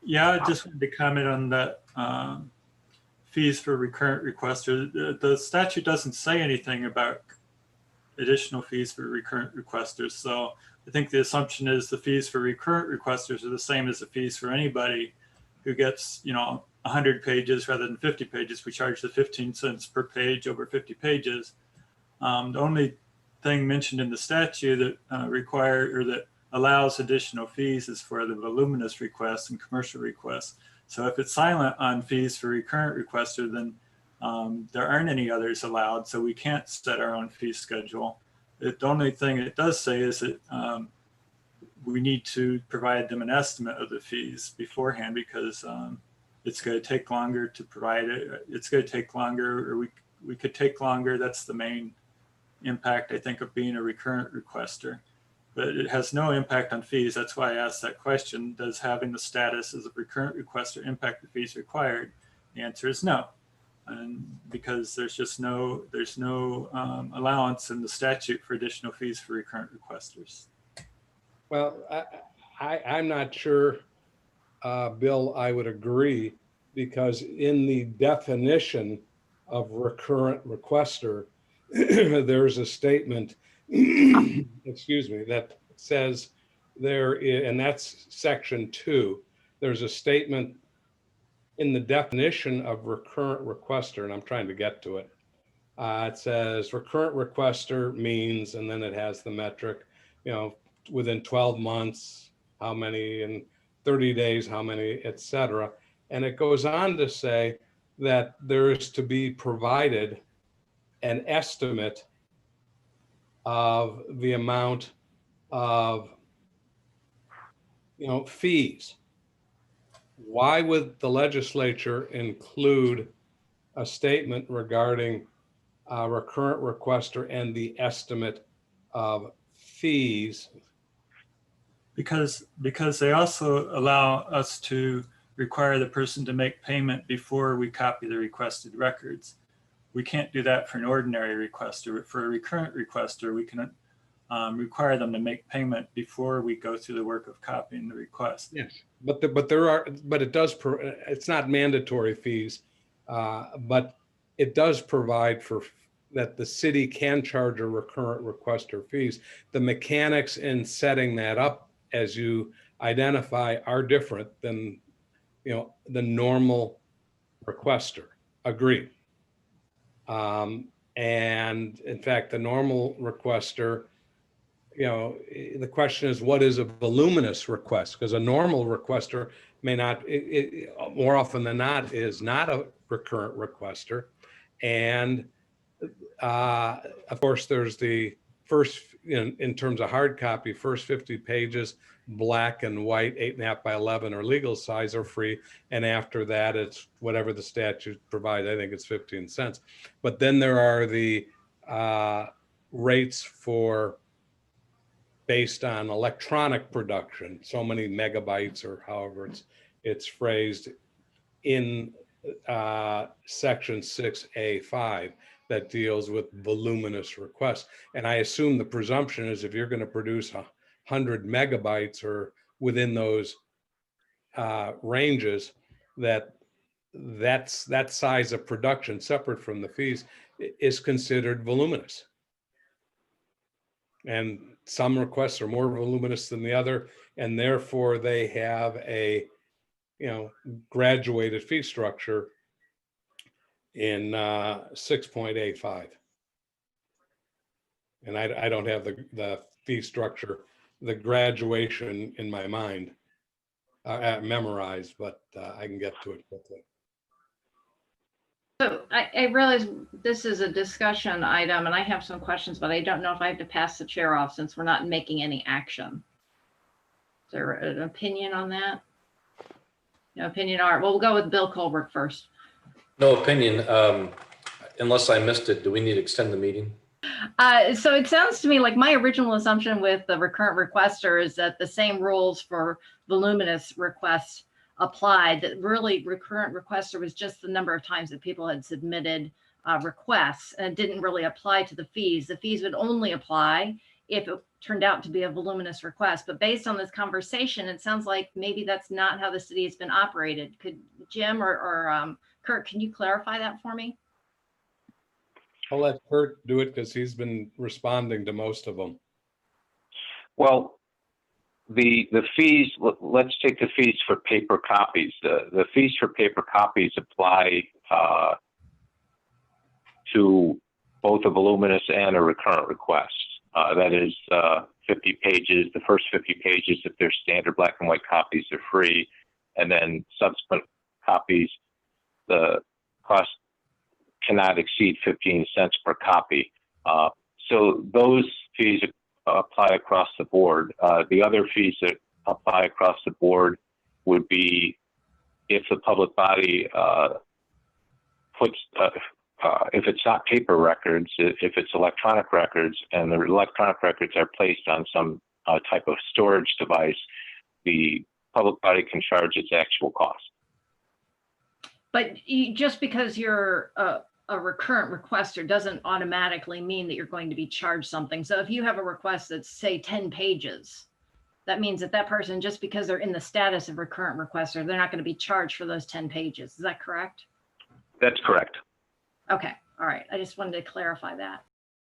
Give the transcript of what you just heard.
Yeah, I just wanted to comment on that fees for recurrent requesters. The statute doesn't say anything about additional fees for recurrent requesters. So I think the assumption is the fees for recurrent requesters are the same as the fees for anybody who gets, 100 pages rather than 50 pages. We charge the 15 cents per page over 50 pages. The only thing mentioned in the statute that that allows additional fees is for the voluminous requests and commercial requests. So if it's silent on fees for recurrent requester, then there aren't any others allowed. So we can't set our own fee schedule. The only thing it does say is that we need to provide them an estimate of the fees beforehand, because it's going to take longer to provide it. It's going to take longer, or we could take longer. That's the main impact, I think, of being a recurrent requester. But it has no impact on fees. That's why I asked that question. Does having the status as a recurrent requester impact the fees required? The answer is no. And because there's no allowance in the statute for additional fees for recurrent requesters. Well, I'm not sure, Bill, I would agree, because in the definition of recurrent requester, there's a statement, excuse me, that says and that's section 2. There's a statement in the definition of recurrent requester, and I'm trying to get to it. It says recurrent requester means, and then it has the metric, within 12 months, how many, in 30 days, how many, et cetera. And it goes on to say that there is to be provided an estimate of the amount of, fees. Why would the legislature include a statement regarding recurrent requester and the estimate of fees? Because they also allow us to require the person to make payment before we copy the requested records. We can't do that for an ordinary requester. For a recurrent requester, we can require them to make payment before we go through the work of copying the request. Yes, but it does. It's not mandatory fees, but it does provide for that the city can charge a recurrent requester fees. The mechanics in setting that up, as you identify, are different than the normal requester. Agreed. And in fact, the normal requester, the question is, what is a voluminous request? Because a normal requester may not, more often than not, is not a recurrent requester. And of course, there's the first, in terms of hard copy, first 50 pages, black and white, 8.5 by 11 or legal size, are free. And after that, it's whatever the statute provides. I think it's 15 cents. But then there are the rates for based on electronic production, so many megabytes, or however it's phrased in section 6A5 that deals with voluminous requests. And I assume the presumption is if you're going to produce 100 megabytes or within those ranges, that size of production, separate from the fees, is considered voluminous. And some requests are more voluminous than the other, and therefore they have a graduated fee structure in 6.85. And I don't have the fee structure, the graduation in my mind memorized, but I can get to it quickly. So I realize this is a discussion item and I have some questions, but I don't know if I have to pass the chair off since we're not making any action. Is there an opinion on that? No opinion, Art. Well, we'll go with Bill Colbert first. No opinion. Unless I missed it, do we need to extend the meeting? So it sounds to me like my original assumption with the recurrent requester is that the same rules for voluminous requests applied, that really recurrent requester was just the number of times that people had submitted requests, and it didn't really apply to the fees. The fees would only apply if it turned out to be a voluminous request. But based on this conversation, it sounds like maybe that's not how the city has been operated. Could Jim or Curt, can you clarify that for me? I'll let Curt do it because he's been responding to most of them. Well, the fees, let's take the fees for paper copies. The fees for paper copies apply to both a voluminous and a recurrent request. That is 50 pages. The first 50 pages, if they're standard black and white copies, are free. And then subsequent copies, the cost cannot exceed 15 cents per copy. So those fees apply across the board. The other fees that apply across the board would be if the public body puts, if it's not paper records, if it's electronic records, and the electronic records are placed on some type of storage device, the public body can charge its actual cost. But just because you're a recurrent requester doesn't automatically mean that you're going to be charged something. So if you have a request that's, say, 10 pages, that means that that person, just because they're in the status of recurrent requester, they're not going to be charged for those 10 pages. Is that correct? That's correct. Okay. All right. I just wanted to clarify that.